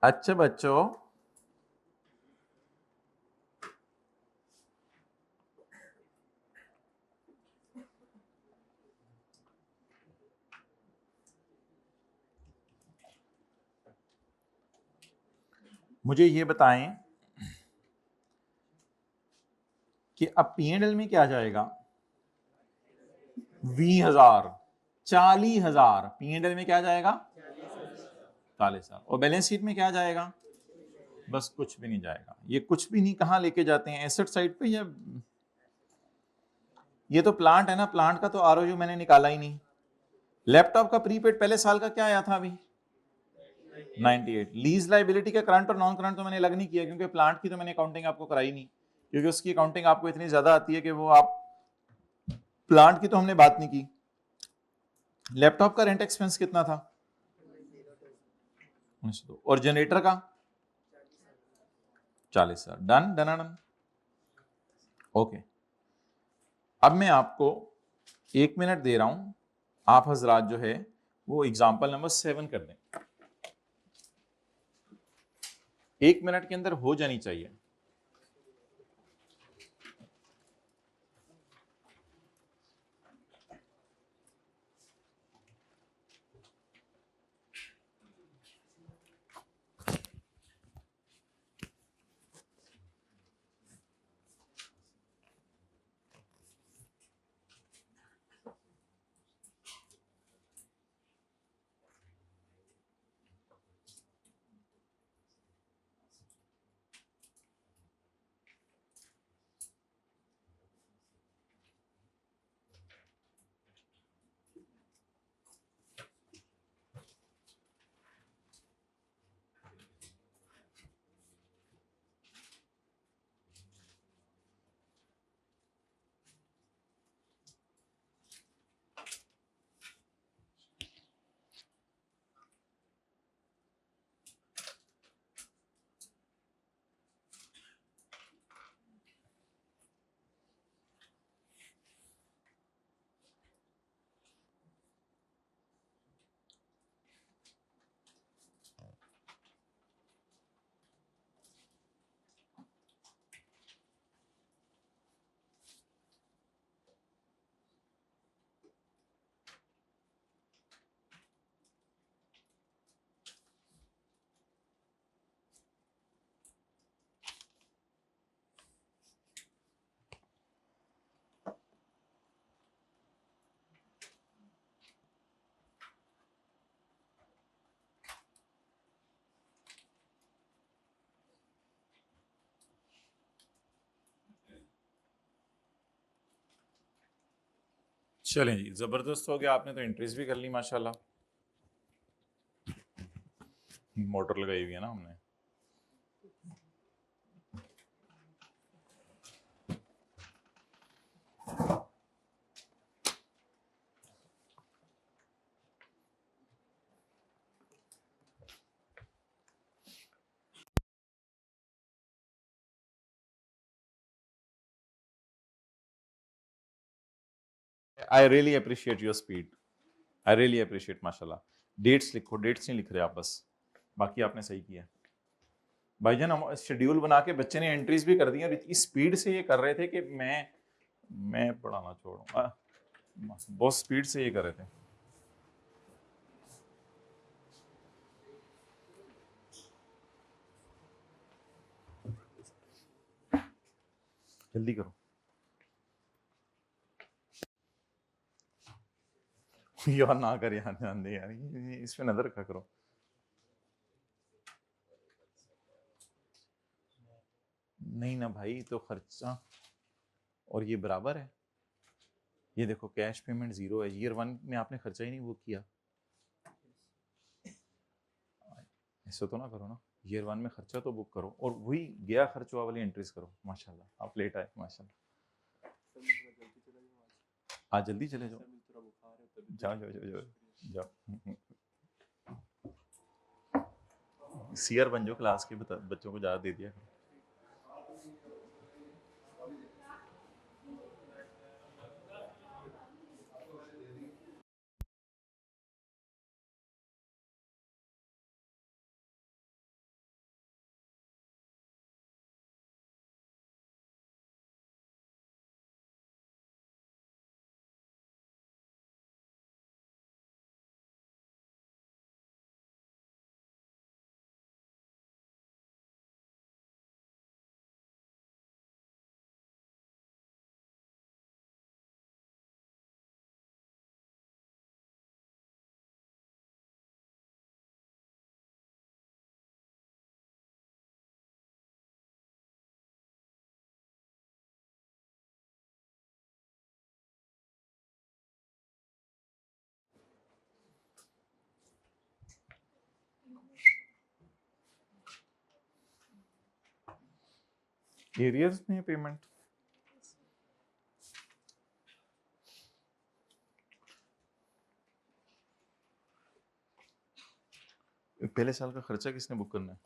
अच्छा बच्चों, मुझे ये बताएं कि अब P&L में क्या जाएगा? 20,000, 40,000 P&L में क्या जाएगा? 40,000। और बैलेंस शीट में क्या जाएगा? बस कुछ भी नहीं जाएगा। ये कुछ भी नहीं कहाँ लेके जाते हैं? एसेट साइड पे या ये तो प्लांट है ना, प्लांट का तो आरओयू मैंने निकाला ही नहीं। लैपटॉप का प्रीपेड पहले साल का क्या आया था अभी? 98। लीज लाइबिलिटी का करंट और नॉन करंट तो मैंने अलग नहीं किया, क्योंकि प्लांट की तो मैंने अकाउंटिंग आपको कराई नहीं, क्योंकि उसकी अकाउंटिंग आपको इतनी ज्यादा आती है कि वो आप, प्लांट की तो हमने बात नहीं की। लैपटॉप का रेंट एक्सपेंस कितना था? 1902। और जनरेटर का 40,000। Done done done. ओके, अब मैं आपको 1 मिनट दे रहा हूं, आप हजरात जो है वो एग्जाम्पल नंबर 7 कर दें। 1 मिनट के अंदर हो जानी चाहिए। चलें जी, जबरदस्त हो गया, आपने तो एंट्रीज भी कर ली माशाल्लाह। मोटर लगाई हुई है ना हमने। I really appreciate your speed, I really appreciate माशाल्लाह। डेट्स लिखो, डेट्स नहीं लिख रहे आप बस, बाकी आपने सही किया। भाईजान हम शेड्यूल बना के बच्चे ने एंट्रीज भी कर दी और इतनी स्पीड से ये कर रहे थे कि मैं पढ़ाना छोड़ूंगा, बहुत स्पीड से ये कर रहे थे। जल्दी करो यार, ना कर यार, ध्यान दे यार, इस पे नजर रखा करो। नहीं ना भाई, तो खर्चा और ये बराबर है। ये देखो कैश पेमेंट 0 है, ईयर 1 में आपने खर्चा ही नहीं वो किया, ऐसा तो ना करो ना। ईयर 1 में खर्चा तो बुक करो और वही गया खर्चा वाली एंट्रीज करो। माशाल्लाह आप लेट आए, माशाल्लाह। आज जल्दी चले जाओ, जाओ जाओ जाओ जाओ जाओ। सीआर बन जाओ क्लास के, बच्चों को ज्यादा दे दिया। एरियर्स में पेमेंट, पहले साल का खर्चा किसने बुक करना है?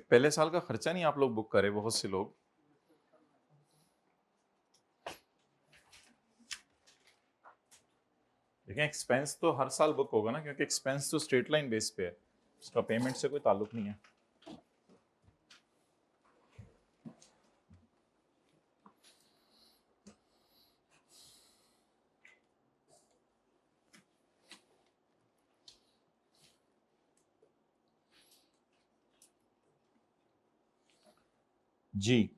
पहले साल का खर्चा नहीं आप लोग बुक करें, बहुत से लोग। देखें एक्सपेंस तो हर साल बुक होगा ना, क्योंकि एक्सपेंस तो स्ट्रेट लाइन बेस पे है, उसका पेमेंट से कोई ताल्लुक नहीं है। जी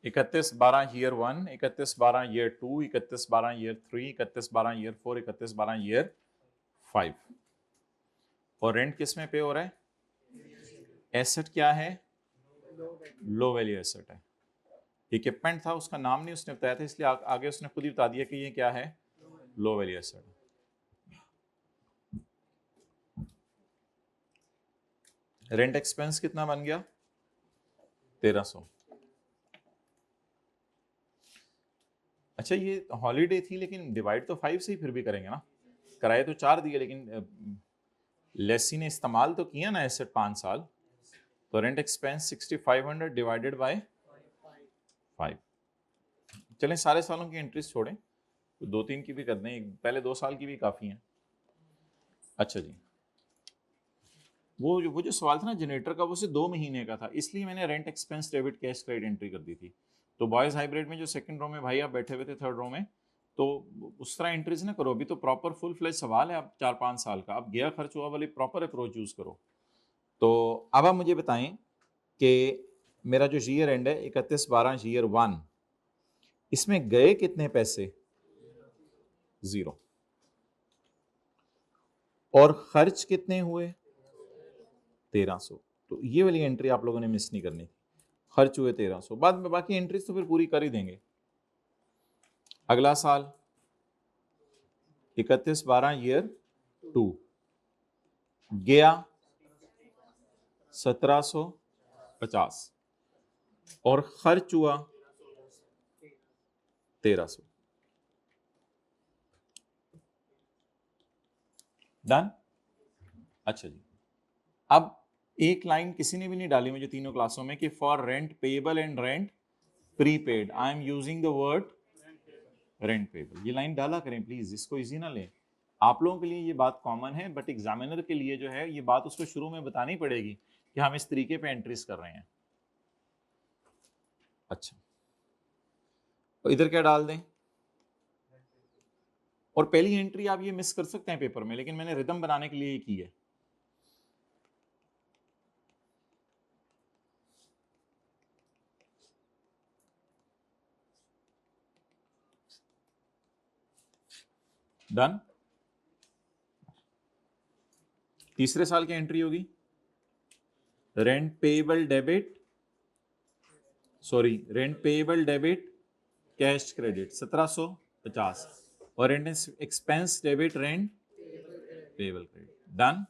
31/12 year 1, 31/12 year 2, 31/12 year 3, 31/12 year 4, 31/12 year 5। और रेंट किस में पे हो रहा है? एसेट क्या है? लो वैल्यू एसेट है। इक्विपमेंट था, उसका नाम नहीं उसने बताया था, इसलिए आगे उसने खुद ही बता दिया कि ये क्या है, low value asset. Rent expense कितना बन गया? 1300। अच्छा ये हॉलीडे थी, लेकिन डिवाइड तो 5 से ही फिर भी करेंगे ना, किराए तो 4 दिए, लेकिन लेसी ने इस्तेमाल तो किया ना एसेट 5 साल, तो रेंट एक्सपेंस 6500 डिवाइडेड बाय 5। चलें सारे सालों की एंट्रीज छोड़ें, तो 2-3 की भी कर दें, पहले 2 साल की भी काफ़ी हैं। अच्छा जी, वो जो सवाल था ना जनरेटर का, वो सिर्फ 2 महीने का था, इसलिए मैंने rent expense debit cash credit entry कर दी थी। तो बॉयज़ हाइब्रिड में जो सेकंड रो में भाई आप बैठे हुए थे, थर्ड रो में, तो उस तरह एंट्रीज ना करो, अभी तो प्रॉपर फुल फ्लेज सवाल है, अब 4-5 साल का, अब गया खर्च हुआ वाली प्रॉपर अप्रोच यूज़ करो। तो अब आप मुझे बताएं कि मेरा जो ईयर एंड है 31/12 ईयर 1, इसमें गए कितने पैसे? 0। और खर्च कितने हुए? 1300। तो ये वाली एंट्री आप लोगों ने मिस नहीं करनी थी, खर्च हुए 1300, बाद में बाकी एंट्रीज तो फिर पूरी कर ही देंगे। अगला साल 31/12 ईयर 2, गया 1750 और खर्च हुआ 1300। डन। अच्छा जी, अब एक लाइन किसी ने भी नहीं डाली मुझे तीनों क्लासों में कि for rent payable and rent prepaid I am using the word rent payable. ये लाइन डाला करें प्लीज, इसको इजी ना लें। आप लोगों के लिए ये बात कॉमन है, बट एग्जामिनर के लिए जो है ये बात उसको शुरू में बतानी पड़ेगी कि हम इस तरीके पे एंट्रीज कर रहे हैं। अच्छा, तो इधर क्या डाल दें? और पहली एंट्री आप ये मिस कर सकते हैं पेपर में, लेकिन मैंने रिदम बनाने के लिए ये की है। डन। तीसरे साल की एंट्री होगी rent payable debit, sorry rent payable debit cash credit 1750 और rent expense debit rent payable credit. Done.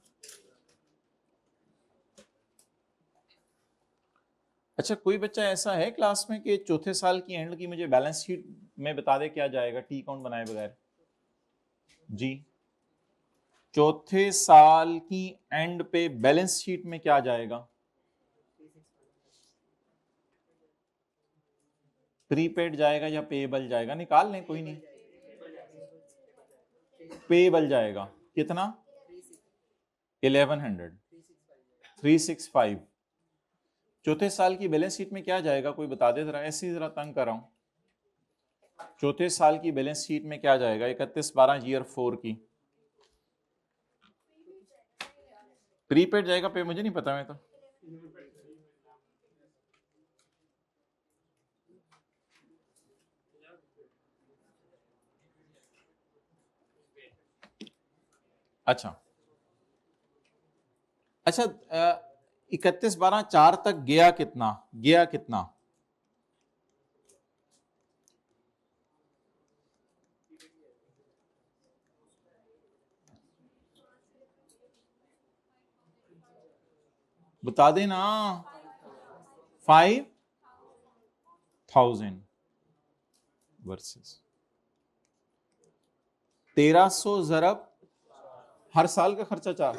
अच्छा, कोई बच्चा ऐसा है क्लास में कि चौथे साल की एंड की मुझे बैलेंस शीट में बता दे क्या जाएगा टी अकाउंट बनाए बगैर? जी, चौथे साल की एंड पे बैलेंस शीट में क्या जाएगा? प्रीपेड जाएगा या पेएबल जाएगा? निकाल लें, कोई नहीं। पेएबल जाएगा। कितना? 1100, 365। चौथे साल की बैलेंस शीट में क्या जाएगा, कोई बता दे जरा, ऐसे ही जरा तंग कर रहा हूं। चौथे साल की बैलेंस शीट में क्या जाएगा 31/12 ईयर 4 की? प्रीपेड जाएगा, पे मुझे नहीं पता, मैं तो अच्छा अच्छा 31/12/4 तक गया कितना बता देना 5,000 वर्सेस 1300 ज़रब हर साल का खर्चा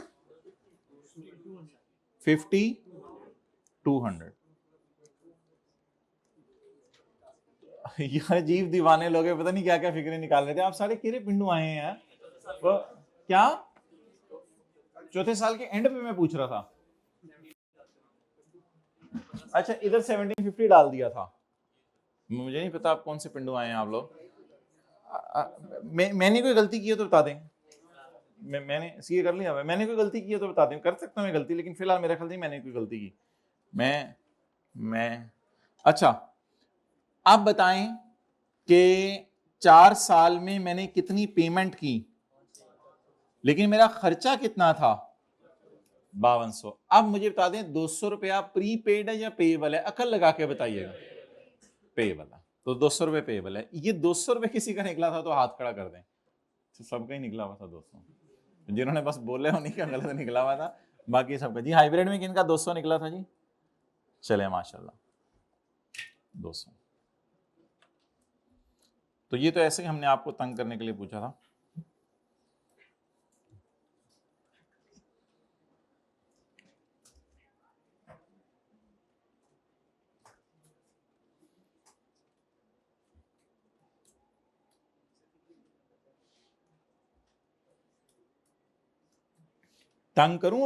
5,200। यार अजीब दीवाने लोग हैं, पता नहीं क्या क्या फिक्रें निकाल रहे थे आप सारे, किरे पिंडू आए हैं यार। तो क्या चौथे साल के एंड पे मैं पूछ रहा था। अच्छा इधर 1750 डाल दिया था, मुझे नहीं पता आप कौन से पिंडू आए हैं आप लोग। मैंने कोई गलती की है तो बता दें। मैंने सीए कर लिया, मैंने कोई गलती की है तो बता दें, कर सकता हूँ मैं गलती, लेकिन फिलहाल मेरा ख्याल नहीं मैंने कोई गलती की। मैं अच्छा आप बताएं कि 4 साल में मैंने कितनी पेमेंट की, लेकिन मेरा खर्चा कितना था 5200। अब मुझे बता दें 200 रुपया प्रीपेड है या पेएबल है, अकल लगा के बताइएगा। पेएबल है, तो 200 रुपये पेएबल है। ये 200 रुपये किसी का निकला था तो हाथ खड़ा कर दें। तो सबका ही निकला हुआ था 200, जिन्होंने बस बोले उन्हीं का गलत निकला हुआ था, बाकी सबका। जी हाइब्रिड में किनका 200 निकला था जी? चले माशाल्लाह 200। तो ये तो ऐसे ही हमने आपको तंग करने के लिए पूछा था। तंग करूं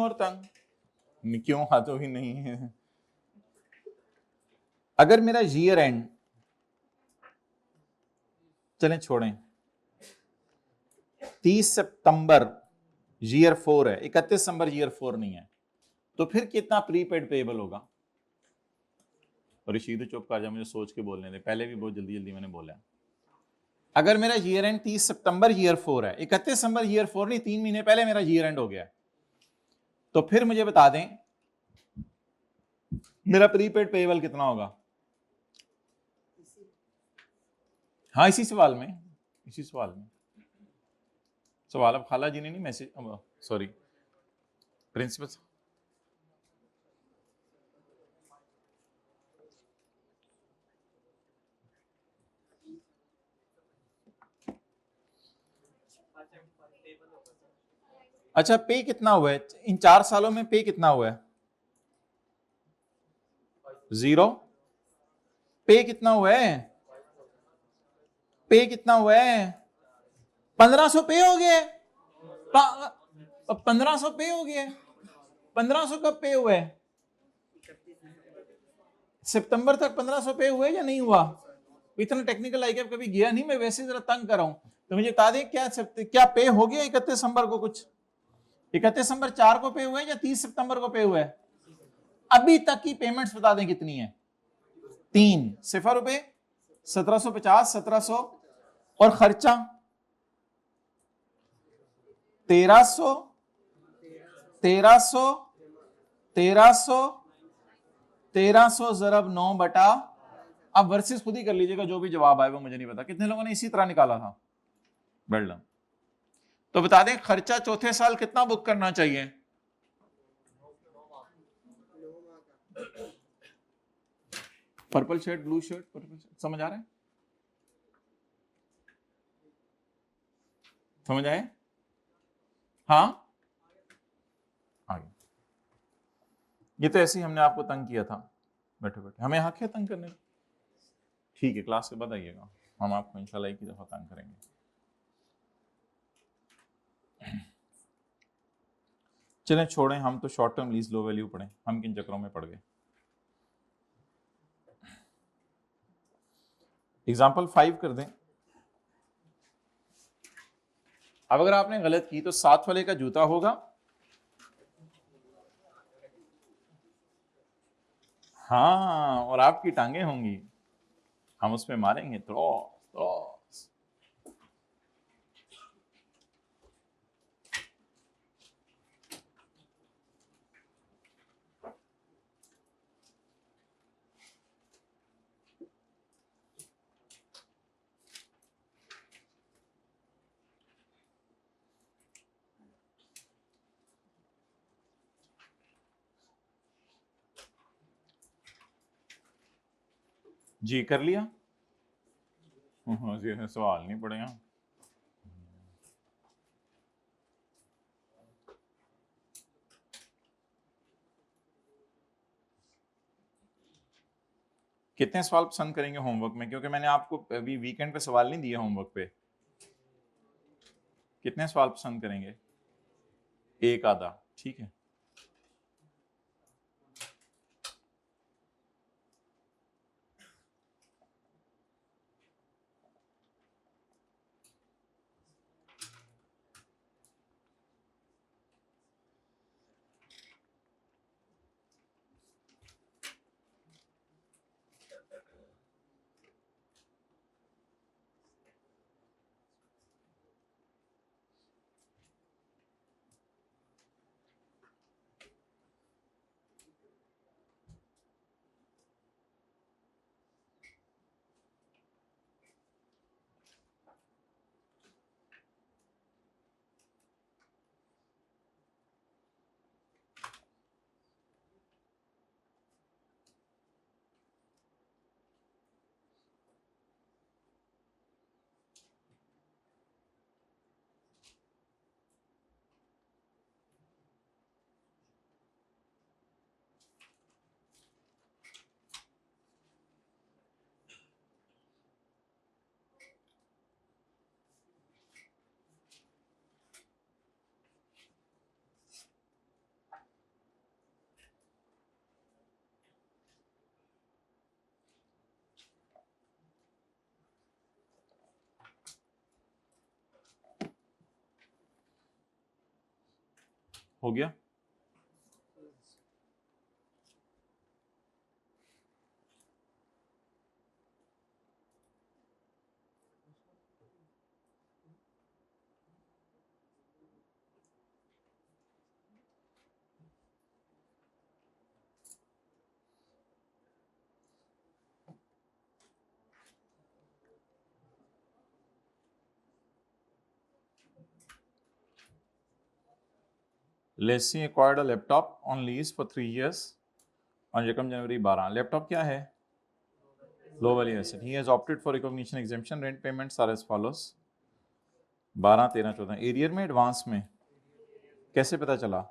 और तंग क्यों? हाथों ही नहीं है। अगर मेरा ईयर एंड, चलें छोड़ें, 30 सितंबर ईयर 4 है, 31 दिसंबर ईयर 4 नहीं है, तो फिर कितना प्रीपेड पेएबल होगा? रशीद चुप कर जा, मुझे सोच के बोलने दे, पहले भी बहुत जल्दी जल्दी मैंने बोला। अगर मेरा ईयर एंड 30 सितंबर ईयर 4 है, 31 दिसंबर ईयर 4 नहीं, 3 महीने पहले मेरा ईयर एंड हो गया, तो फिर मुझे बता दें मेरा प्रीपेड पेएबल कितना होगा। हाँ इसी सवाल में सवाल अब खाला जी ने नहीं मैसेज, सॉरी प्रिंसिपल। अच्छा पे कितना हुआ है इन 4 सालों में? पे कितना हुआ है? 0। पे कितना हुआ है? पे कितना हुआ है? 1500 पे हो गया। 1500 पे हो गया। 1500 कब पे हुआ है? सितंबर तक 1500 पे हुआ है या नहीं हुआ? इतना टेक्निकल आई कभी गया नहीं मैं, वैसे जरा तंग कर रहा हूं, तो मुझे बता दें क्या पे हो गया 31 दिसंबर को? कुछ 31 दिसंबर 4 को पे हुआ है या 30 सितंबर को पे हुआ है? अभी तक की पेमेंट्स बता दें कितनी है? 3 0 रुपए, 1750, 1700, और खर्चा 1300, 1300, 1300, 1300 ज़रब 9 बटा, अब वर्सेस खुद ही कर लीजिएगा, जो भी जवाब आए वो मुझे नहीं पता। कितने लोगों ने इसी तरह निकाला था? Well done. तो बता दें खर्चा चौथे साल कितना बुक करना चाहिए? Purple shirt, blue shirt, purple shirt, समझ आ रहा है? समझ आए? हाँ आगे। ये तो ऐसे ही हमने आपको तंग किया था बैठे बैठे, हमें हक है तंग करने का। ठीक है क्लास के बाद आइएगा, हम आपको इंशाल्लाह एक ही दफा तंग करेंगे। चलें छोड़ें, हम तो short term lease low value पढ़ें, हम किन चक्रों में पड़ गए। एग्जाम्पल 5 कर दें। अब अगर आपने गलत की तो 7 वाले का जूता होगा, हाँ, और आपकी टांगे होंगी, हम उस पर मारेंगे तो जी कर लिया, सवाल नहीं पड़ेगा। कितने सवाल पसंद करेंगे होमवर्क में, क्योंकि मैंने आपको अभी वीकेंड पे सवाल नहीं दिए होमवर्क पे। कितने सवाल पसंद करेंगे? एक आधा, ठीक है। हो गया। Lessee acquired a laptop on lease for 3 years on रकम जनवरी 12। लैपटॉप क्या है? Low value asset. He has opted for recognition exemption. Rent payments are as follows. 12, 13, 14 arrear में, एडवांस में? कैसे पता चला?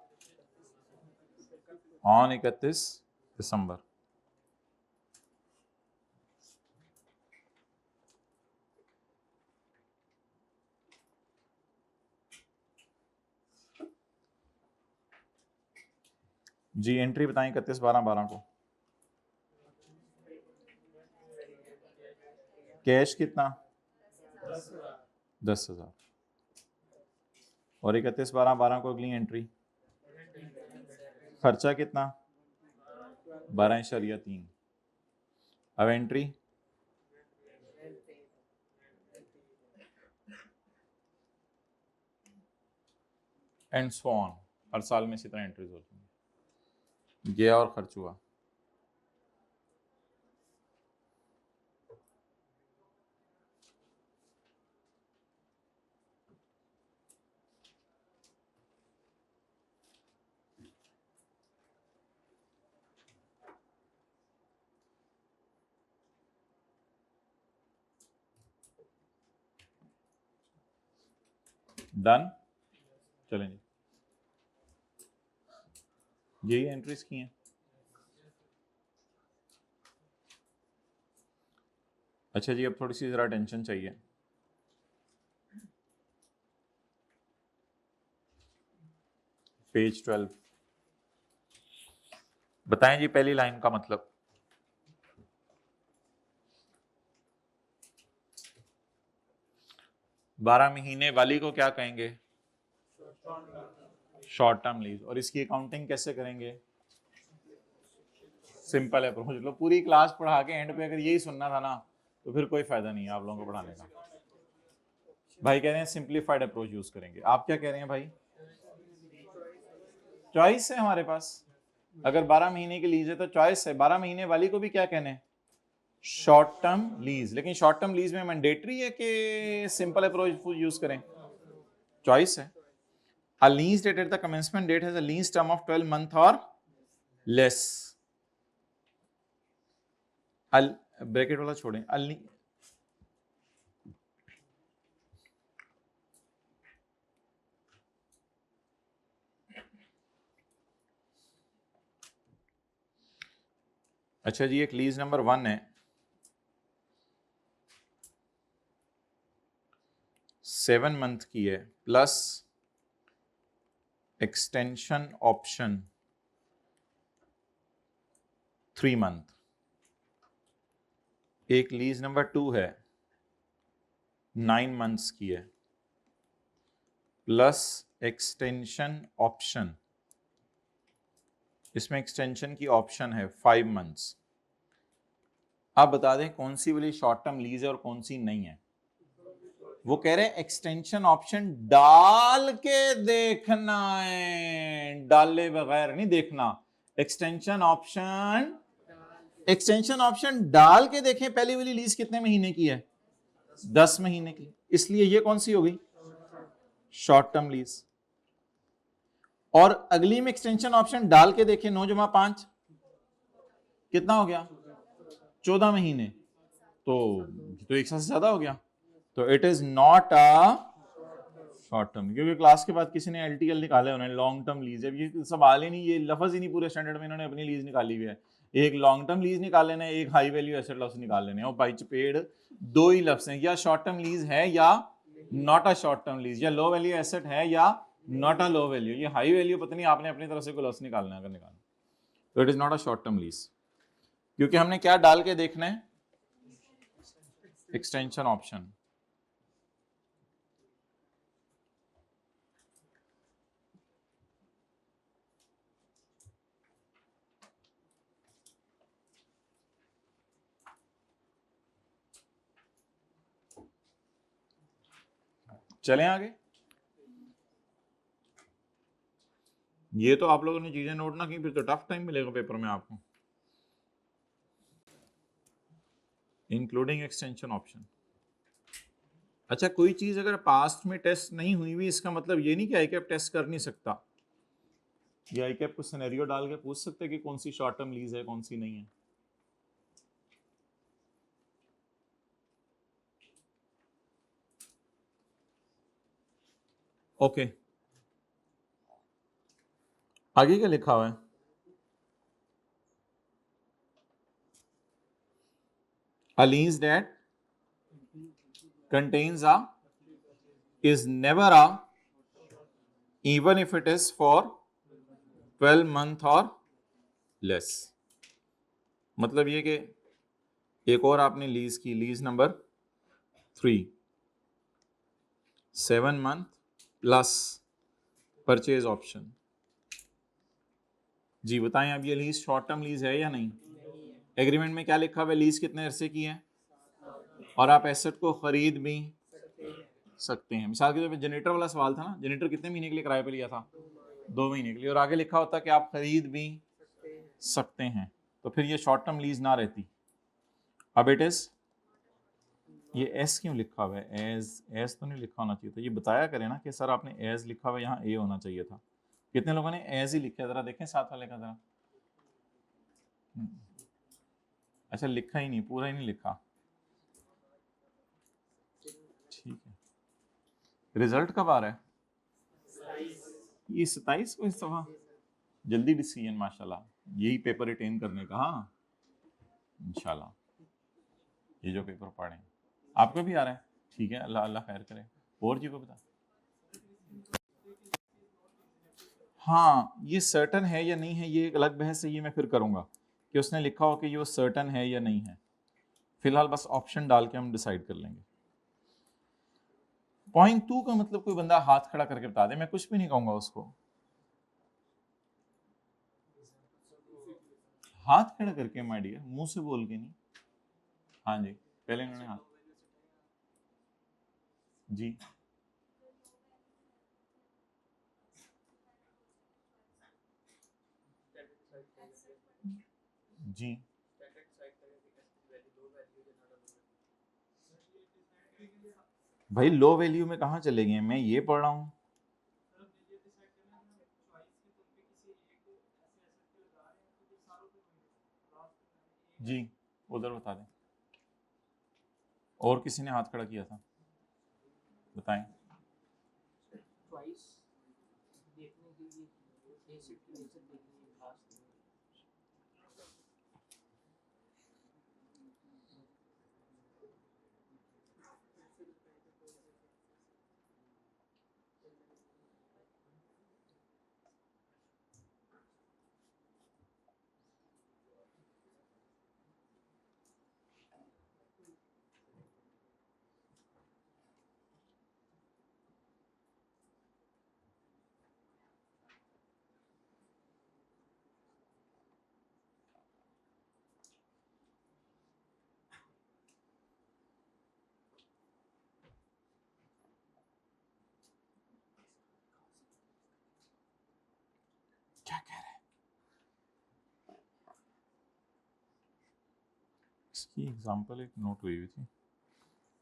On 31 December. जी एंट्री बताएं 31/12/12 को। कैश कितना? 10,000। और 31/12/12 को अगली एंट्री। खर्चा कितना? 12.3। अब एंट्री एंड सो ऑन। हर साल में इसी तरह एंट्रीज होती हैं। गया और खर्च हुआ। डन। चलें जी, यही एंट्रीज की हैं। अच्छा जी, अब थोड़ी सी जरा टेंशन चाहिए। पेज 12 बताएं जी, पहली लाइन का मतलब। बारह महीने वाली को क्या कहेंगे? Short term lease. और इसकी अकाउंटिंग कैसे करेंगे? Simple approach. लो, पूरी क्लास पढ़ा के एंड पे अगर यही सुनना था ना तो फिर कोई फायदा नहीं है आप लोगों को पढ़ाने का। भाई कह रहे हैं सिंप्लीफाइड अप्रोच यूज करेंगे। आप क्या कह रहे हैं भाई? चॉइस है हमारे पास। अगर 12 महीने की लीज है तो चॉइस है। 12 महीने वाली को भी क्या कहने हैं? Short term lease. लेकिन शॉर्ट टर्म लीज में मैंडेटरी है कि सिंपल अप्रोच यूज करें? चॉइस है। A lease date at the commencement date has a lease term of 12 months or less. Bracket वाला छोड़ें, अच्छा जी, एक लीज नंबर 1 है, 7 मंथ की है, प्लस एक्सटेंशन ऑप्शन 3 मंथ। एक लीज नंबर 2 है, 9 मंथ्स की है, प्लस एक्सटेंशन ऑप्शन, इसमें एक्सटेंशन की ऑप्शन है 5 मंथ्स। आप बता दें कौन सी वाली शॉर्ट टर्म लीज है और कौन सी नहीं है। वो कह रहे हैं एक्सटेंशन ऑप्शन डाल के देखना है, डाले बगैर नहीं देखना। एक्सटेंशन ऑप्शन डाल के देखें। पहली वाली लीज कितने महीने की है? 10 महीने की, इसलिए ये कौन सी हो गई? Short term lease. और अगली में एक्सटेंशन ऑप्शन डाल के देखें, 9 जमा 5 कितना हो गया? 14 महीने। तो एक साल से ज्यादा हो गया, तो it is not a short term. क्योंकि क्लास के बाद किसी ने एलटीएल निकाले, उन्होंने लॉन्ग टर्म लीज है, ये सवाल ही नहीं, ये लफ्ज ही नहीं पूरे स्टैंडर्ड में इन्होंने अपनी लीज निकाली हुई है। एक लॉन्ग टर्म लीज निकाल लेना, एक हाई वैल्यू एसेट लफ्ज निकाल लेने, और बाइच पेड दो ही लफ्ज हैं, या शॉर्ट टर्म लीज है या not a short term lease, या लो वैल्यू एसेट है या नॉट अ लो वैल्यू। ये हाई वैल्यू पता नहीं आपने अपनी तरफ से कोई लफ्ज निकालना है, अगर निकालना तो it is not a short term lease. क्योंकि हमने क्या डाल के देखना है? Extension option. चलें आगे। ये तो आप लोगों ने चीजें नोट ना की, फिर तो टफ टाइम मिलेगा पेपर में आपको, इंक्लूडिंग एक्सटेंशन ऑप्शन। अच्छा, कोई चीज अगर पास्ट में टेस्ट नहीं हुई हुई, इसका मतलब ये नहीं कि आईकैप टेस्ट कर नहीं सकता। ये आईकैप को सिनेरियो डाल के पूछ सकते हैं कि कौन सी शॉर्ट टर्म लीज है, कौन सी नहीं है। ओके, आगे क्या लिखा हुआ है? A lease that contains a is never a even if it is for 12 month or less। मतलब ये कि एक और आपने लीज की, lease number 3, 7 month plus purchase option. जी बताएं, अब ये लीज शॉर्ट टर्म लीज है या नहीं? एग्रीमेंट में क्या लिखा हुआ है? लीज कितने अरसे की है, और आप एसेट को खरीद भी सकते हैं। मिसाल के तौर पे जनरेटर वाला सवाल था ना, जनरेटर कितने महीने के लिए किराए पे लिया था? 2 महीने के लिए, और आगे लिखा होता कि आप खरीद भी सकते हैं, तो फिर ये शॉर्ट टर्म लीज ना रहती। अब इट इज, ये एस क्यों लिखा हुआ है? एज तो नहीं लिखा होना चाहिए था। ये बताया करें ना कि सर आपने एज लिखा हुआ है, यहाँ ए होना चाहिए था। कितने लोगों ने एज ही लिखा है? जरा देखें साथ वाले का जरा। अच्छा, लिखा ही नहीं, पूरा ही नहीं लिखा। ठीक है, रिजल्ट कब आ रहा है? ये 27 को इस दफा। जल्दी डिसीजन माशाल्लाह, यही पेपर रिटेन करने का। हाँ इंशाल्लाह, ये जो पेपर पढ़े आपको भी आ रहा है। ठीक है, अल्लाह अल्लाह खैर करे। और जी को बता, हाँ ये सर्टन है या नहीं है, ये एक अलग बहस है, ये मैं फिर करूंगा कि उसने लिखा हो कि ये सर्टन है या नहीं है। फिलहाल बस ऑप्शन डाल के हम डिसाइड कर लेंगे। पॉइंट 2 का मतलब कोई बंदा हाथ खड़ा करके बता दे, मैं कुछ भी नहीं कहूंगा उसको। हाथ खड़ा करके माय डियर, मुंह से बोल के नहीं। हाँ जी, पहले इन्होंने हाथ। जी जी, भाई लो वैल्यू में कहाँ चले गए? मैं ये पढ़ रहा हूँ। जी उधर बता दें। और किसी ने हाथ खड़ा किया था, बताएं। क्या कह रहे हैं? इसकी एग्जांपल एक नोट हुई हुई थी,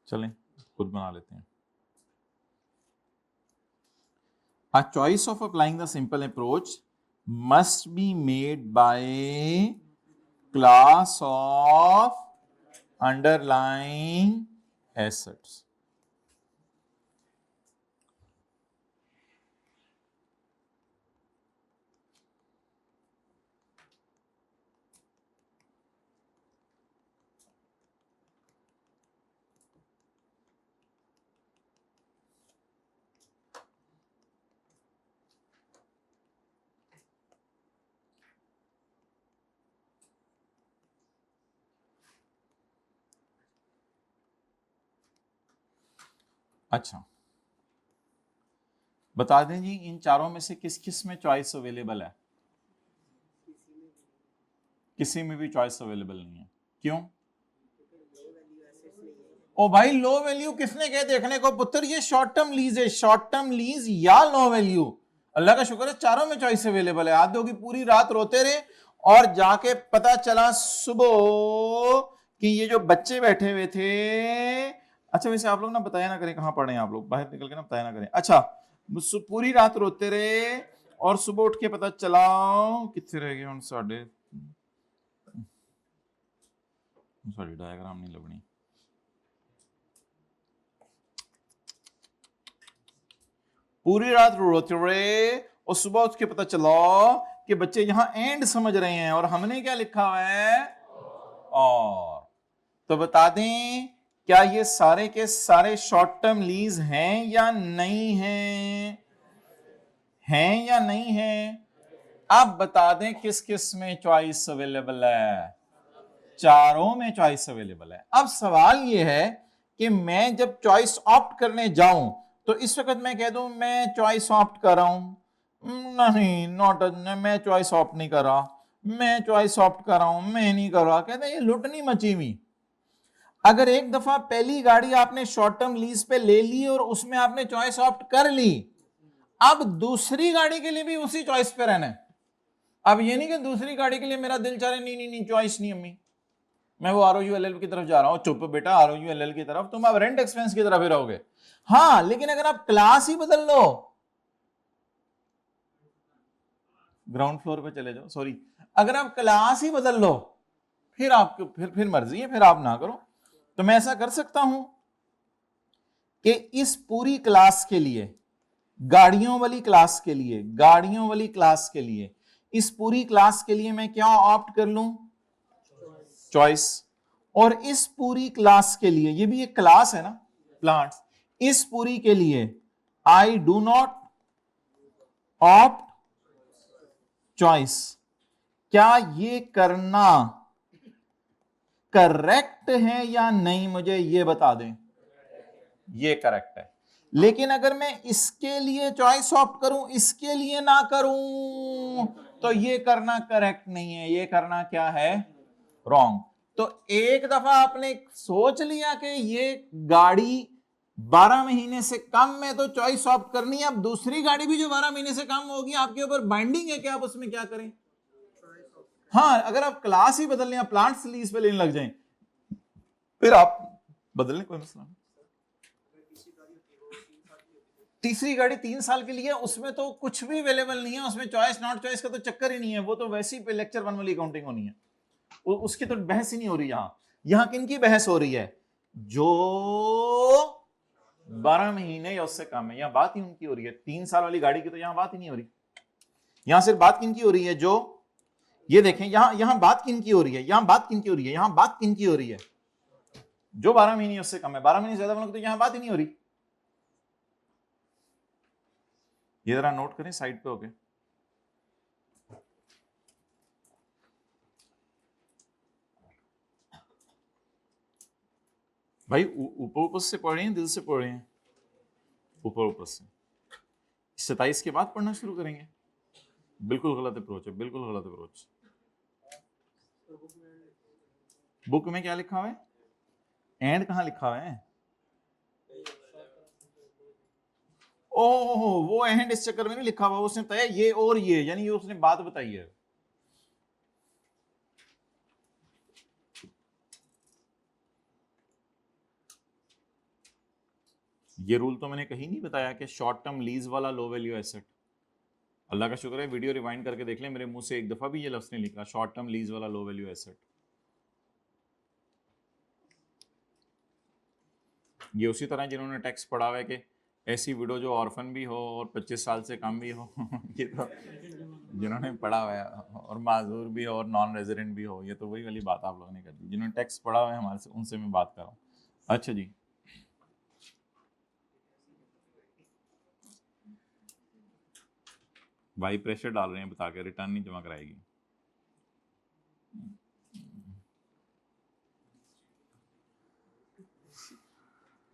चलें खुद बना लेते हैं। A choice of applying the simple approach must be made by class of underlying assets. अच्छा, बता दें जी, इन चारों में से किस किस में चॉइस अवेलेबल है? किसी में भी चॉइस अवेलेबल नहीं है। क्यों? ओ भाई, लो वैल्यू किसने कहे देखने को पुत्र? ये शॉर्ट टर्म लीज है, शॉर्ट टर्म लीज या लो वैल्यू। अल्लाह का शुक्र है चारों में चॉइस अवेलेबल है। आधे की पूरी रात रोते रहे और जाके पता चला सुबह कि ये जो बच्चे बैठे हुए थे। अच्छा, वैसे आप लोग ना बताया ना करें कहां पढ़े हैं आप लोग, बाहर निकल के ना बताया ना करें। अच्छा, पूरी रात रोते रहे और सुबह उठ के पता चला कितने रह गए साढ़े डायग्राम नहीं लबनी। पूरी रात रोते रहे और सुबह उठ के पता चला कि बच्चे यहां एंड समझ रहे हैं और हमने क्या लिखा हुआ है और। तो बता दें क्या ये सारे के सारे शॉर्ट टर्म लीज हैं या नहीं हैं? हैं या नहीं हैं? अब बता दें किस किस में चॉइस अवेलेबल है? चारों में चॉइस अवेलेबल है। अब सवाल यह है कि मैं जब चॉइस ऑप्ट करने जाऊं तो इस वक्त मैं कह दूं मैं चॉइस ऑप्ट कर रहा हूं, नहीं नॉट, मैं चॉइस ऑप्ट नहीं कर रहा, मैं चॉइस ऑप्ट कर रहा हूं, मैं नहीं कर रहा। कहते हैं ये लुट नहीं मची हुई। अगर एक दफा पहली गाड़ी आपने शॉर्ट टर्म लीज पे ले ली और उसमें आपने चॉइस ऑप्ट कर ली, अब दूसरी गाड़ी के लिए भी उसी चॉइस पे रहना है। अब ये नहीं कि दूसरी गाड़ी के लिए मेरा दिल चाहे नहीं नहीं नहीं चॉइस नहीं अम्मी, मैं वो ROULL की तरफ जा रहा हूं। चुप बेटा, ROULL की तरफ, तुम अब रेंट एक्सपेंस की तरफ ही रहोगे। हाँ, लेकिन अगर आप क्लास ही बदल लो, ग्राउंड फ्लोर पे चले जाओ, सॉरी, अगर आप क्लास ही बदल लो फिर आपको फिर मर्जी है, फिर आप ना करो। तो मैं ऐसा कर सकता हूं कि इस पूरी क्लास के लिए, गाड़ियों वाली क्लास के लिए, गाड़ियों वाली क्लास के लिए, इस पूरी क्लास के लिए मैं क्या ऑप्ट कर लूं? चॉइस। और इस पूरी क्लास के लिए, ये भी एक क्लास है ना प्लांट्स, इस पूरी के लिए I do not opt choice. क्या ये करना करेक्ट है या नहीं, मुझे ये बता दें। ये करेक्ट है। लेकिन अगर मैं इसके लिए चॉइस ऑप्ट करूं, इसके लिए ना करूं, तो ये करना करेक्ट नहीं है, ये करना क्या है? रॉन्ग। तो एक दफा आपने सोच लिया कि ये गाड़ी 12 महीने से कम में तो चॉइस ऑप्ट करनी है, अब दूसरी गाड़ी भी जो 12 महीने से कम होगी आपके ऊपर बाइंडिंग है कि आप उसमें क्या करें। हाँ, अगर आप क्लास ही बदलने या प्लांट्स लीज पे लेने लग जाएं फिर आप बदलने, कोई मसला नहीं। तीसरी गाड़ी 3 साल के लिए, उसमें तो कुछ भी अवेलेबल नहीं है, उसमें चॉइस नॉट चॉइस का तो चक्कर ही नहीं है, वो तो वैसे ही लेक्चर 1 वाली अकाउंटिंग होनी है, उसकी तो बहस ही नहीं हो रही। यहां किन की बहस हो रही है जो 12 महीने या उससे कम है। यहां बात ही उनकी हो रही है, 3 साल वाली गाड़ी की तो यहां बात ही नहीं हो रही। यहां सिर्फ बात किनकी हो रही है, जो ये देखें यहां बात किनकी हो रही है, यहां बात किनकी हो रही है, यहां बात किनकी हो रही है, जो 12 महीने उससे कम है। 12 महीने ज्यादा वालों की तो यहां बात ही नहीं हो रही। ये जरा नोट करें साइड पे होके। भाई ऊपर ऊपर से पढ़ रहे हैं, दिल से पढ़ रहे हैं? ऊपर ऊपर से। 27 के बाद पढ़ना शुरू करेंगे? बिल्कुल गलत अप्रोच है, बिल्कुल गलत अप्रोच। बुक में क्या लिखा हुआ है? एंड कहां लिखा हुआ है? ओह, वो एंड इस चक्कर में नहीं लिखा हुआ, उसने तय ये और ये, यानी ये उसने बात बताई है। ये रूल तो मैंने कहीं नहीं बताया कि शॉर्ट टर्म लीज वाला लो वैल्यू एसेट। अल्लाह का शुक्र है वीडियो रिवाइंड करके देख लें, मेरे मुंह से एक दफा भी ये लफ्ज नहीं लिखा शॉर्ट टर्म लीज वाला लो वैल्यू एसेट। ये उसी तरह जिन्होंने टेक्स्ट पढ़ा हुआ है कि ऐसी विडो जो ऑर्फन भी हो और 25 साल से कम भी हो ये तो जिन्होंने पढ़ा हुआ है, और माजूर भी हो और नॉन रेजिडेंट भी हो, ये तो वही वाली बात आप लोगों ने कर दी। जिन्होंने टेक्स्ट पढ़ा हुआ है हमारे से, उनसे मैं बात कर रहा हूँ। अच्छा जी, भाई प्रेशर डाल रहे हैं बता के रिटर्न नहीं जमा कराएगी।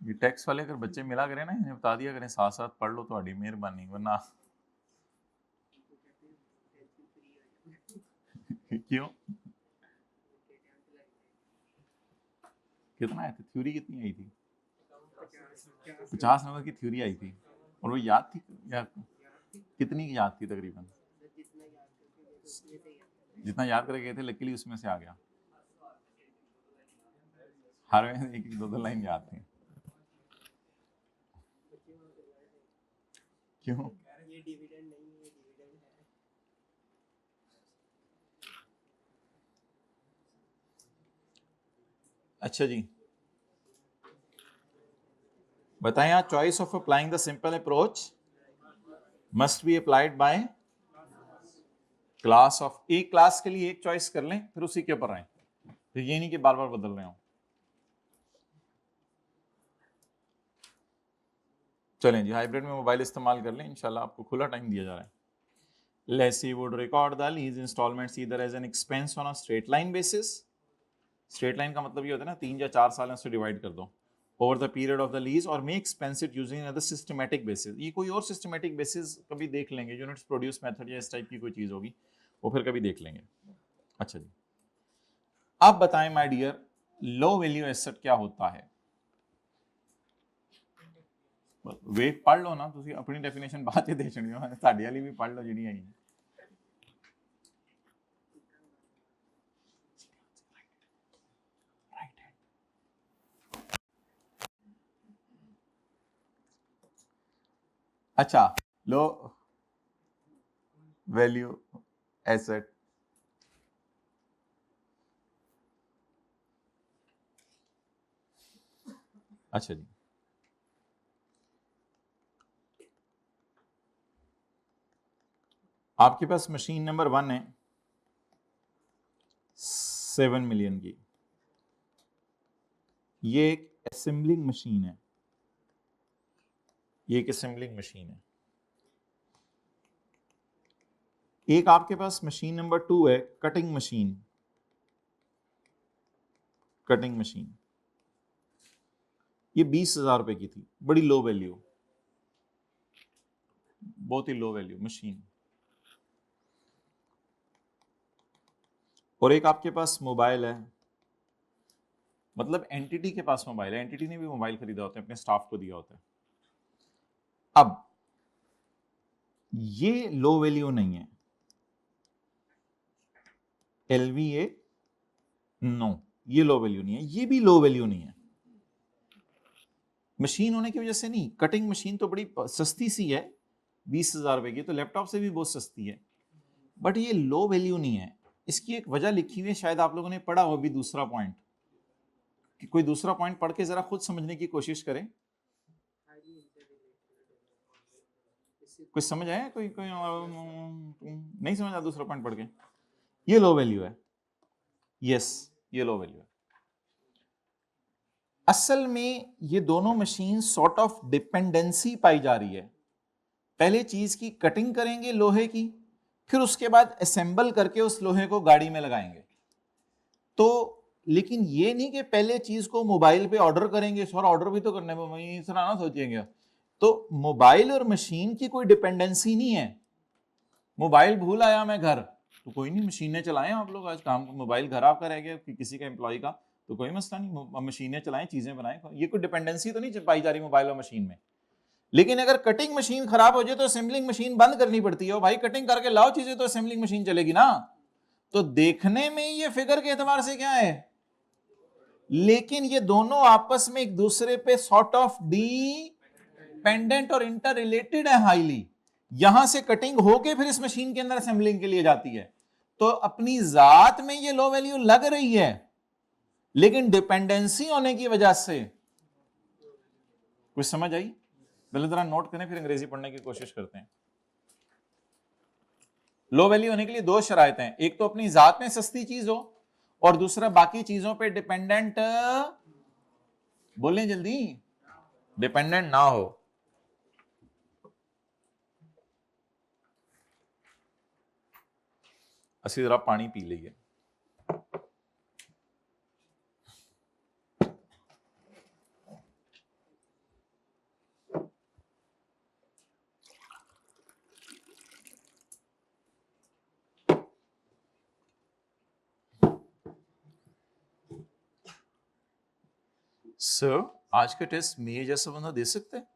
ये टैक्स वाले अगर बच्चे मिला करें ना, इन्हें बता दिया करें साथ साथ पढ़ लो, थोड़ी मेहरबानी, वरना क्यों? कितना आया था? थ्योरी कितनी आई थी? 50 नंबर की थ्योरी आई थी। और वो याद थी या कितनी की याद थी तकरीबन? जितना याद करके गए थे लकीली उसमें से आ गया। हर एक एक दो दो लाइन याद थी। क्यों? अच्छा जी, बताएं आप, choice of applying the simple approach must be applied by class of. एक क्लास के लिए एक चॉइस कर लें, फिर उसी के ऊपर रहें, फिर ये नहीं कि बार बार बदल रहे हो। चलें जी, हाइब्रिड में मोबाइल इस्तेमाल कर लें, इंशाल्लाह आपको खुला टाइम दिया जा रहा है। Lessee would record the lease installments either as an expense on a straight line basis. Straight line का मतलब ये होता है ना, 3 या 4 साल में उससे डिवाइड कर दो over the period of the lease, और may expense it using other systematic basis. ये कोई और सिस्टमैटिक बेसिस कभी देख लेंगे, यूनिट्स प्रोड्यूस मेथड या इस टाइप की कोई चीज होगी, वो फिर कभी देख लेंगे। अच्छा जी, अब बताएं my dear, low value asset क्या होता है? वे पढ़ लो ना, तुम अपनी डेफिनेशन बात ही दे छड़ी हो, साडी वाली भी पढ़ लो जी आई। अच्छा, लो वैल्यू एसेट, अच्छा जी, आपके पास मशीन नंबर 1 है 7 मिलियन की, ये एक असेंबलिंग मशीन है, ये एक असेंबलिंग मशीन है। एक आपके पास मशीन नंबर 2 है कटिंग मशीन, कटिंग मशीन, ये 20,000 रुपए की थी, बड़ी लो वैल्यू, बहुत ही लो वैल्यू मशीन। और एक आपके पास मोबाइल है, मतलब एंटिटी के पास मोबाइल है, एंटिटी ने भी मोबाइल खरीदा होता है, अपने स्टाफ को दिया होता है। अब ये लो वैल्यू नहीं है, LVA नो, ये लो वैल्यू नहीं है, ये भी लो वैल्यू नहीं है। मशीन होने की वजह से नहीं, कटिंग मशीन तो बड़ी सस्ती सी है, 20,000 रुपए की, तो लैपटॉप से भी बहुत सस्ती है, बट ये लो वैल्यू नहीं है। इसकी एक वजह लिखी हुई है, शायद आप लोगों ने पढ़ा हो भी, दूसरा पॉइंट कोई दूसरा पॉइंट पढ़ के जरा खुद समझने की कोशिश करें। कुछ समझ आया? कोई कोई नहीं समझ आया दूसरा पॉइंट पढ़ के? ये लो वैल्यू है, यस ये लो वैल्यू है। असल में ये दोनों मशीन सॉर्ट ऑफ डिपेंडेंसी पाई जा रही है। पहले चीज की कटिंग करेंगे लोहे की, फिर उसके बाद असेंबल करके उस लोहे को गाड़ी में लगाएंगे। तो लेकिन ये नहीं कि पहले चीज को मोबाइल पे ऑर्डर करेंगे, सर ऑर्डर भी तो करने में इस तरह ना सोचेंगे। तो मोबाइल और मशीन की कोई डिपेंडेंसी नहीं है। मोबाइल भूल आया मैं घर, तो कोई नहीं, मशीनें चलाएं आप लोग, आज काम मोबाइल घर आपका रह गया किसी का एम्प्लॉय का, तो कोई मसला नहीं, मशीनें चलाएं, चीजें बनाएं। ये कोई डिपेंडेंसी तो नहीं पाई जा रही मोबाइल और मशीन में। लेकिन अगर कटिंग मशीन खराब हो जाए तो असेंबलिंग मशीन बंद करनी पड़ती है। भाई कटिंग करके लाओ चीजें तो असेंबलिंग मशीन चलेगी ना। तो देखने में ये फिगर के एतबार से क्या है, लेकिन ये दोनों आपस में एक दूसरे पे सॉर्ट ऑफ डिपेंडेंट और इंटर रिलेटेड है हाईली। यहां से कटिंग होके फिर इस मशीन के अंदर असेंबलिंग के लिए जाती है। तो अपनी जात में ये लो वैल्यू लग रही है, लेकिन डिपेंडेंसी होने की वजह से, कुछ समझ आई? पहले जरा नोट करें, फिर अंग्रेजी पढ़ने की कोशिश करते हैं। लो वैल्यू होने के लिए दो शराइत हैं, एक तो अपनी जात में सस्ती चीज हो, और दूसरा बाकी चीजों पे डिपेंडेंट, बोलें जल्दी, डिपेंडेंट ना हो। ਅਸੀਂ जरा पानी पी लीजिए। सर आज का टेस्ट मेरे जैसा बंदा दे सकता है?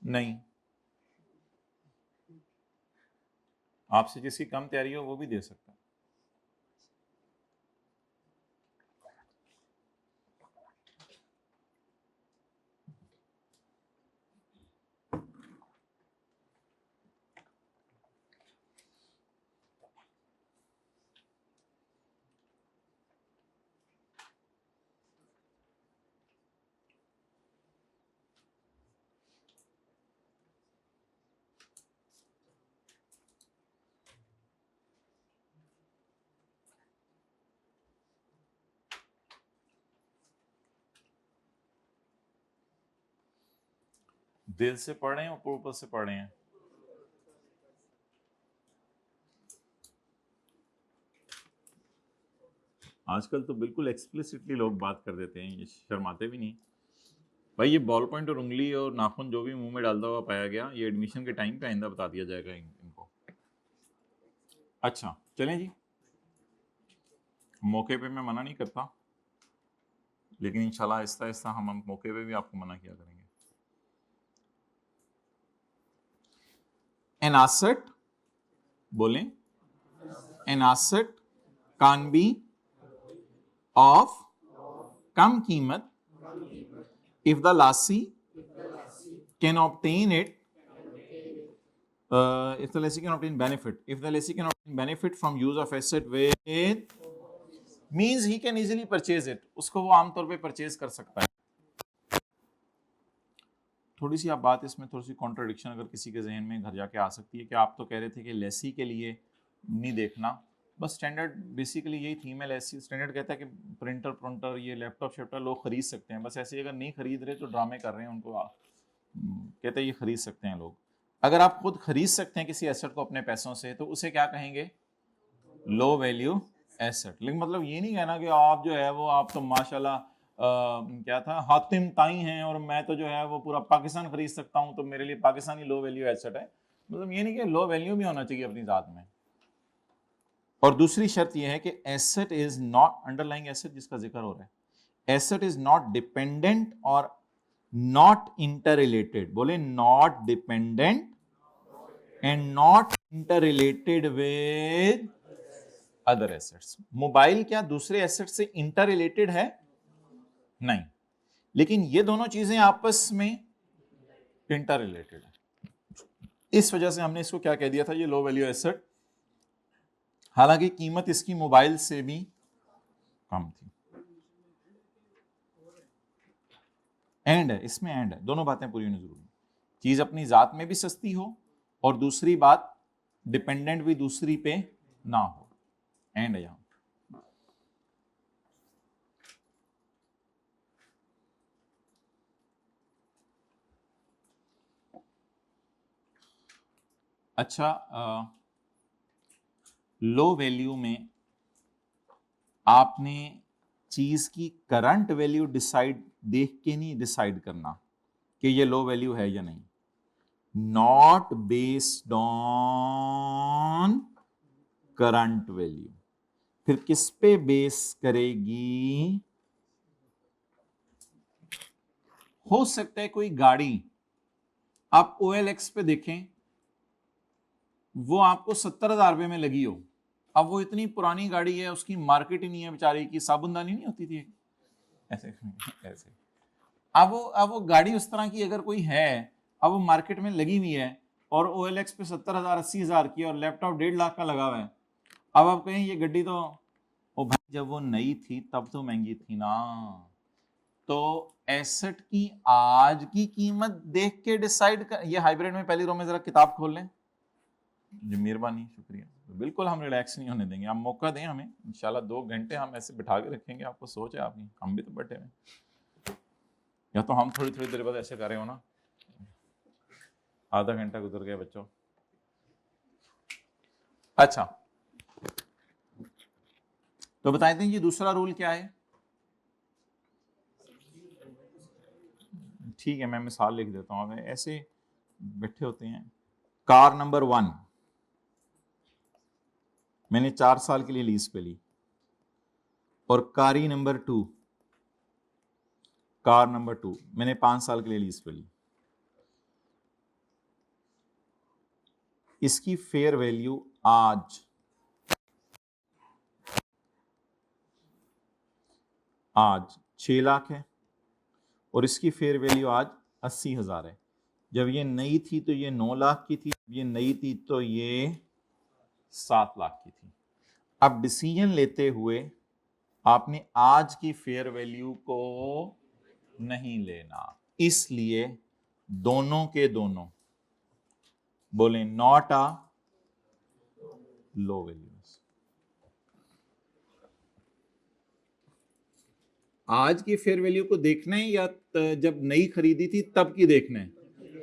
नहीं, आपसे जिसकी कम तैयारी हो वो भी दे सकता है। दिल से पढ़ रहे हैं, ऊपर ऊपर से पढ़ रहे हैं? आजकल तो बिल्कुल एक्सप्लिसिटली लोग बात कर देते हैं, ये शर्माते भी नहीं। भाई ये बॉल पॉइंट और उंगली और नाखून जो भी मुंह में डालता हुआ पाया गया, ये एडमिशन के टाइम पे आइंदा बता दिया जाएगा इनको। अच्छा चलें जी, मौके पे मैं मना नहीं करता, लेकिन इंशाल्लाह आहिस्ता आहिस्ता हम मौके पे भी आपको मना किया करेंगे। An asset, बोलें, an asset can be of कम कीमत if the lessee can obtain it, if the lessee can obtain benefit from use of asset with means he can easily purchase it, उसको वो आमतौर पे परचेज कर सकता है। थोड़ी सी आप बात इसमें थोड़ी सी कॉन्ट्रडिक्शन अगर किसी के जहन में घर जाके आ सकती है कि आप तो कह रहे थे कि लेसी के लिए नहीं देखना, बस स्टैंडर्ड बेसिकली यही थीम है। लेसी स्टैंडर्ड कहता है कि प्रिंटर ये लैपटॉप शेपटॉप लोग खरीद सकते हैं, बस ऐसे अगर नहीं खरीद रहे तो ड्रामे कर रहे हैं, उनको कहते हैं ये खरीद सकते हैं लोग। अगर आप खुद खरीद सकते हैं किसी एसेट को अपने पैसों से तो उसे क्या कहेंगे, लो वैल्यू एसेट। लेकिन मतलब ये नहीं कहना कि आप जो है वो आप तो माशाल्लाह क्या था हातिम ताई हैं और मैं तो जो है वो पूरा पाकिस्तान खरीद सकता हूं तो मेरे लिए पाकिस्तानी लो वैल्यू एसेट है। मतलब ये नहीं कि लो वैल्यू भी होना चाहिए अपनी जात में। और दूसरी शर्त यह है कि asset is not, underlying asset जिसका जिक्र हो रहा है, एसेट इज नॉट डिपेंडेंट और नॉट इंटर रिलेटेड, बोले not dependent and not inter related with other assets. Mobile क्या दूसरे एसेट से इंटर रिलेटेड है? नहीं, लेकिन ये दोनों चीजें आपस में इंटर रिलेटेड है। इस वजह से हमने इसको क्या कह दिया था, ये लो वैल्यू एसेट, हालांकि कीमत इसकी मोबाइल से भी कम थी। एंड है, इसमें एंड है, दोनों बातें पूरी होनी जरूरी है। चीज अपनी जात में भी सस्ती हो और दूसरी बात डिपेंडेंट भी दूसरी पे ना हो, एंड है यहां। अच्छा, लो वैल्यू में आपने चीज की करंट वैल्यू डिसाइड देख के नहीं डिसाइड करना कि ये लो वैल्यू है या नहीं, not based on current value. फिर किस पे बेस करेगी? हो सकता है कोई गाड़ी आप OLX पे देखें, वो आपको 70,000 रुपए में लगी हो, अब वो इतनी पुरानी गाड़ी है, उसकी मार्केट ही नहीं है बेचारी की, साबुनदानी नहीं होती थी ऐसे ऐसे। अब वो गाड़ी उस तरह की अगर कोई है, अब वो मार्केट में लगी हुई है और OLX पे 70,000 80,000 की और लैपटॉप 1.5 लाख का लगा हुआ है, अब आप कहें ये गड्डी तो, ओ भाई जब वो नई थी तब तो महंगी थी ना। तो एसेट की आज की कीमत देख के डिसाइड कर। ये हाइब्रिड में पहली रो में जरा किताब खोल लें जी, मेहरबानी, शुक्रिया। तो बिल्कुल हम रिलैक्स नहीं होने देंगे, आप मौका दें हमें, इंशाल्लाह 2 घंटे हम ऐसे बिठा के रखेंगे आपको। सोच है आपकी, हम भी तो बैठे हुए, या तो हम थोड़ी थोड़ी देर बाद ऐसे कर रहे हो ना, आधा घंटा गुजर गया बच्चों। अच्छा, तो बताए दें जी दूसरा रूल क्या है। ठीक है, मैं मिसाल लिख देता हूँ, ऐसे बैठे होते हैं। कार नंबर 1 मैंने 4 साल के लिए लीज पे ली, और कारी नंबर 2, कार नंबर 2 मैंने 5 साल के लिए लीज पे ली। इसकी फेयर वैल्यू आज 6 लाख है और इसकी फेयर वैल्यू आज 80,000 है। जब ये नई थी तो ये 9 लाख की थी, ये नई थी तो ये 7 लाख की थी। अब डिसीजन लेते हुए आपने आज की फेयर वैल्यू को नहीं लेना, इसलिए दोनों के दोनों बोले नॉट आ लो वैल्यू। आज की फेयर वैल्यू को देखना है या जब नई खरीदी थी तब की देखना है?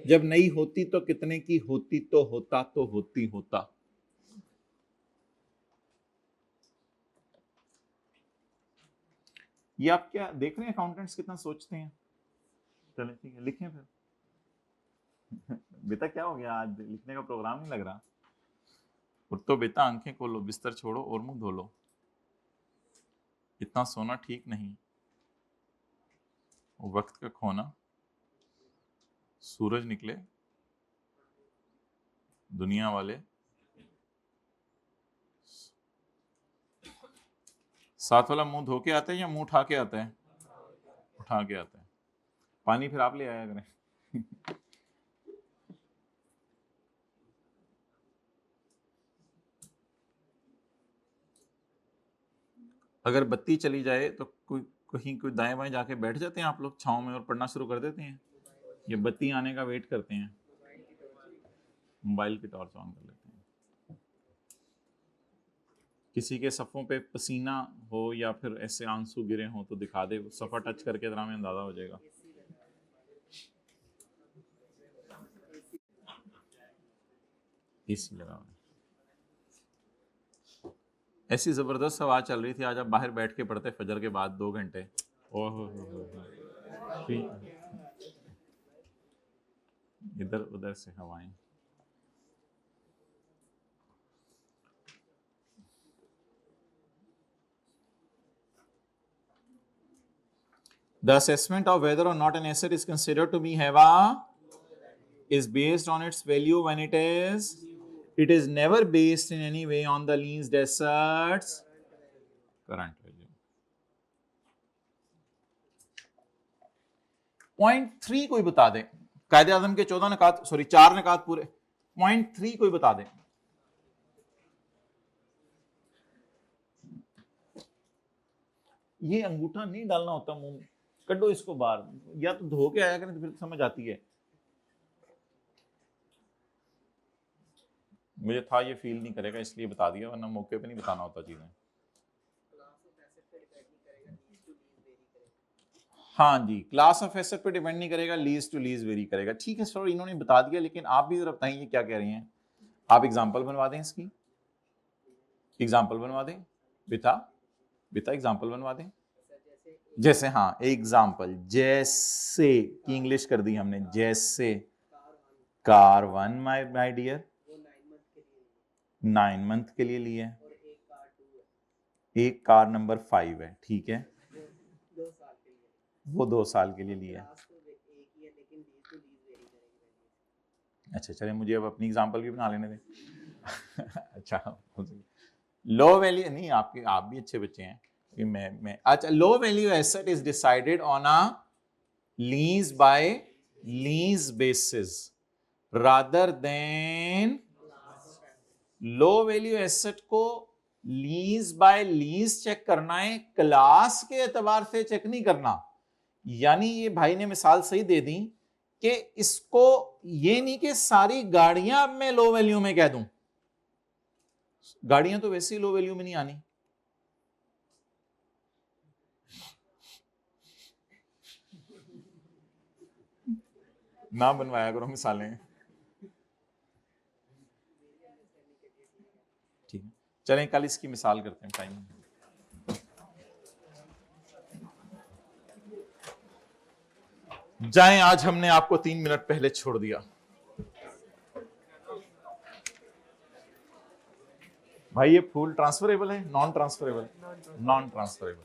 जब नई होती तो कितने की होती, तो होता तो होता। ये आप क्या देख रहे हैं, अकाउंटेंट्स कितना सोचते हैं। चले ठीक है, लिखें फिर। बेटा क्या हो गया, आज लिखने का प्रोग्राम नहीं लग रहा? उठ तो बेटा, आंखें खोलो, बिस्तर छोड़ो और मुंह धो लो। इतना सोना ठीक नहीं, वक्त का खोना। सूरज निकले, दुनिया वाले साथ वाला मुंह धो के आता है या मुंह उठा के आता है? उठा के आता है। पानी फिर आप ले आया करें। अगर बत्ती चली जाए तो कोई दाएं बाएं जाके बैठ जाते हैं आप लोग छांव में और पढ़ना शुरू कर देते हैं? ये बत्ती आने का वेट करते हैं? मोबाइल की टॉर्च ऑन कर लेते हैं। किसी के सफ़ों पे पसीना हो या फिर ऐसे आंसू गिरे हो तो दिखा दे, सफ़ा टच करके जरा में अंदाजा हो जाएगा। एसी लगा हुआ, ऐसी जबरदस्त हवा चल रही थी आज, आप बाहर बैठ के पढ़ते फजर के बाद 2 घंटे। ओहो, इधर उधर से हवाएं। The assessment of whether or not an asset is considered to be have is based on its value when it is never based in any way on the leased assets current value. Point 3 कोई बता दे, कायदे आजम के 14 नकात, sorry 4 नकात पूरे, point 3 कोई बता दे। ये अंगूठा नहीं डालना होता मुंह में, कड्डो इसको बाहर, या तो धो के आया करें तो फिर समझ आती है। मुझे था ये फील नहीं करेगा इसलिए बता दिया, वरना मौके पे नहीं बताना होता चीजें। हाँ जी, क्लास ऑफ एसेट पे डिपेंड नहीं करेगा, लीज टू लीज वेरी करेगा। ठीक है सर, इन्होंने बता दिया, लेकिन आप भी जरा बताइए ये क्या कह रही हैं। आप एग्जांपल बनवा दें इसकी, एग्जांपल बनवा दें बिता बिता, एग्जांपल बनवा दें। जैसे, हाँ एग्जांपल, जैसे की इंग्लिश कर दी हमने, जैसे कार 1 माय डियर 9 मंथ के लिए ली है, एक कार नंबर 5 है, ठीक है, वो 2 साल के लिए लिया है। अच्छा चलिए, मुझे अब अपनी एग्जांपल भी बना लेने दें। अच्छा, लो वैल्यू नहीं, आपके आप भी अच्छे बच्चे हैं कि मैं अच्छा, low value asset is decided on a lease by lease basis rather than, low value asset को लीज बाय लीज चेक करना है, क्लास के एतबार से चेक नहीं करना। यानी ये भाई ने मिसाल सही दे दी कि इसको ये नहीं कि सारी गाड़ियां अब मैं लो वैल्यू में कह दूं, गाड़ियां तो वैसे ही लो वैल्यू में नहीं आनी। ना बनवाया करो मिसालें। ठीक है, चलें कल इसकी मिसाल करते हैं टाइम। जाएं, आज हमने आपको 3 मिनट पहले छोड़ दिया। भाई ये फूल ट्रांसफरेबल है, नॉन ट्रांसफरेबल? Non transferable.